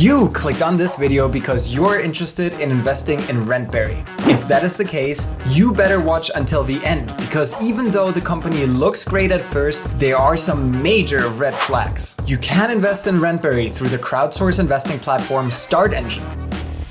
You clicked on this video because you're interested in investing in Rentberry. If that is the case, you better watch until the end, because even though the company looks great at first, there are some major red flags. You can invest in Rentberry through the crowdsource investing platform StartEngine.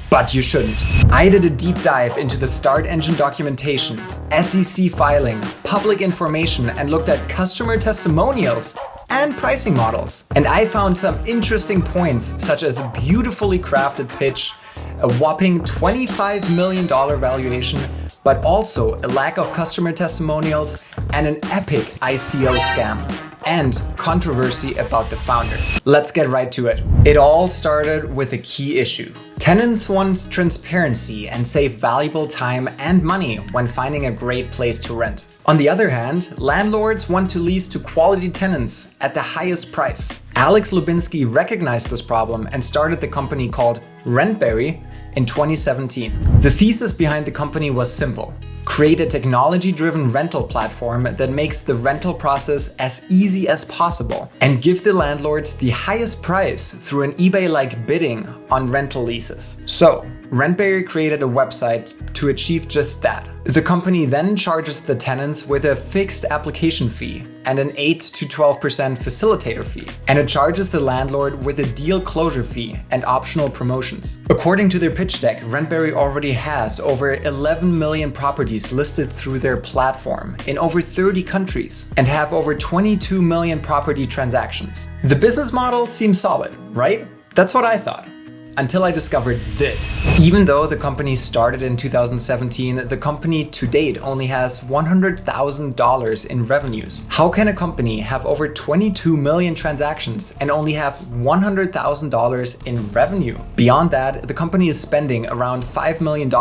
But you shouldn't. I did a deep dive into the StartEngine documentation, SEC filing, public information, and looked at customer testimonials and pricing models. And I found some interesting points, such as a beautifully crafted pitch, a whopping $25 million valuation, but also a lack of customer testimonials and an epic ICO scam, and controversy about the founder. Let's get right to it. It all started with a key issue. Tenants want transparency and save valuable time and money when finding a great place to rent. On the other hand, landlords want to lease to quality tenants at the highest price. Oleksiy Lubinsky recognized this problem and started the company called Rentberry in 2017. The thesis behind the company was simple: create a technology-driven rental platform that makes the rental process as easy as possible and give the landlords the highest price through an eBay-like bidding on rental leases. So, Rentberry created a website to achieve just that. The company then charges the tenants with a fixed application fee and an 8 to 12% facilitator fee, and it charges the landlord with a deal closure fee and optional promotions. According to their pitch deck, Rentberry already has over 11 million properties listed through their platform in over 30 countries and have over 22 million property transactions. The business model seems solid, right? That's what I thought. Until I discovered this. Even though the company started in 2017, the company to date only has $100,000 in revenues. How can a company have over 22 million transactions and only have $100,000 in revenue? Beyond that, the company is spending around $5 million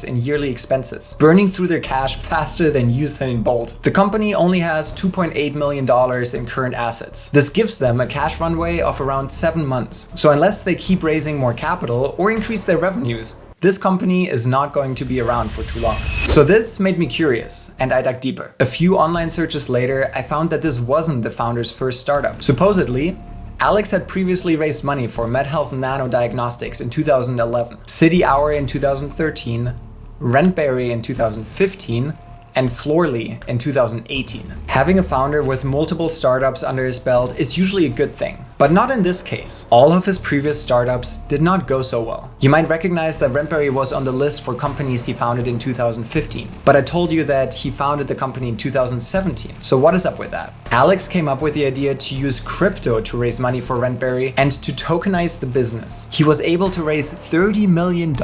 in yearly expenses, burning through their cash faster than Usain Bolt. The company only has $2.8 million in current assets. This gives them a cash runway of around 7 months. So unless they keep raising more capital or increase their revenues, this company is not going to be around for too long. So this made me curious, and I dug deeper. A few online searches later, I found that this wasn't the founder's first startup. Supposedly, Alex had previously raised money for MedHealth Nano Diagnostics in 2011, City Hour in 2013, Rentberry in 2015, and Florly in 2018. Having a founder with multiple startups under his belt is usually a good thing, but not in this case. All of his previous startups did not go so well. You might recognize that Rentberry was on the list for companies he founded in 2015, but I told you that he founded the company in 2017. So what is up with that? Alex came up with the idea to use crypto to raise money for Rentberry and to tokenize the business. He was able to raise $30 million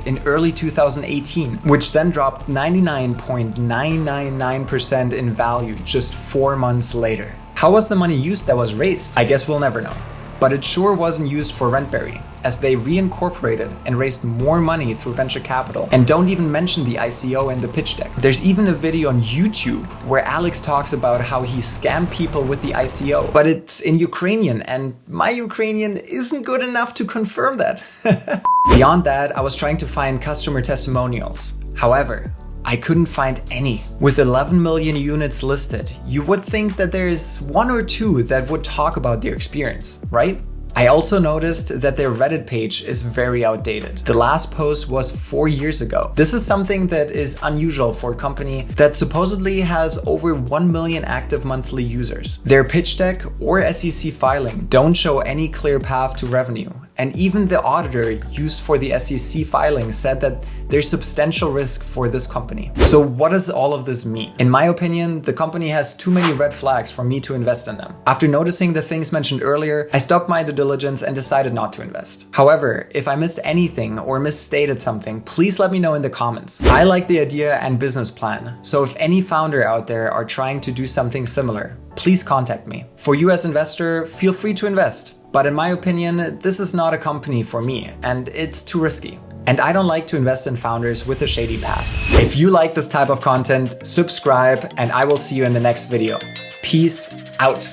in early 2018, which then dropped 99.999% in value just 4 months later. How was the money used that was raised? I guess we'll never know. But it sure wasn't used for Rentberry, as they reincorporated and raised more money through venture capital. And don't even mention the ICO in the pitch deck. There's even a video on YouTube where Alex talks about how he scammed people with the ICO, but it's in Ukrainian, and my Ukrainian isn't good enough to confirm that. Beyond that, I was trying to find customer testimonials. However, I couldn't find any. With 11 million units listed, you would think that there's 1 or 2 that would talk about their experience, right? I also noticed that their Reddit page is very outdated. The last post was 4 years ago. This is something that is unusual for a company that supposedly has over 1 million active monthly users. Their pitch deck or SEC filing don't show any clear path to revenue. And even the auditor used for the SEC filing said that there's substantial risk for this company. So what does all of this mean? In my opinion, the company has too many red flags for me to invest in them. After noticing the things mentioned earlier, I stopped my due diligence and decided not to invest. However, if I missed anything or misstated something, please let me know in the comments. I like the idea and business plan, so if any founder out there are trying to do something similar, please contact me. For you as investor, feel free to invest. But in my opinion, this is not a company for me, and it's too risky. And I don't like to invest in founders with a shady past. If you like this type of content, subscribe, and I will see you in the next video. Peace out.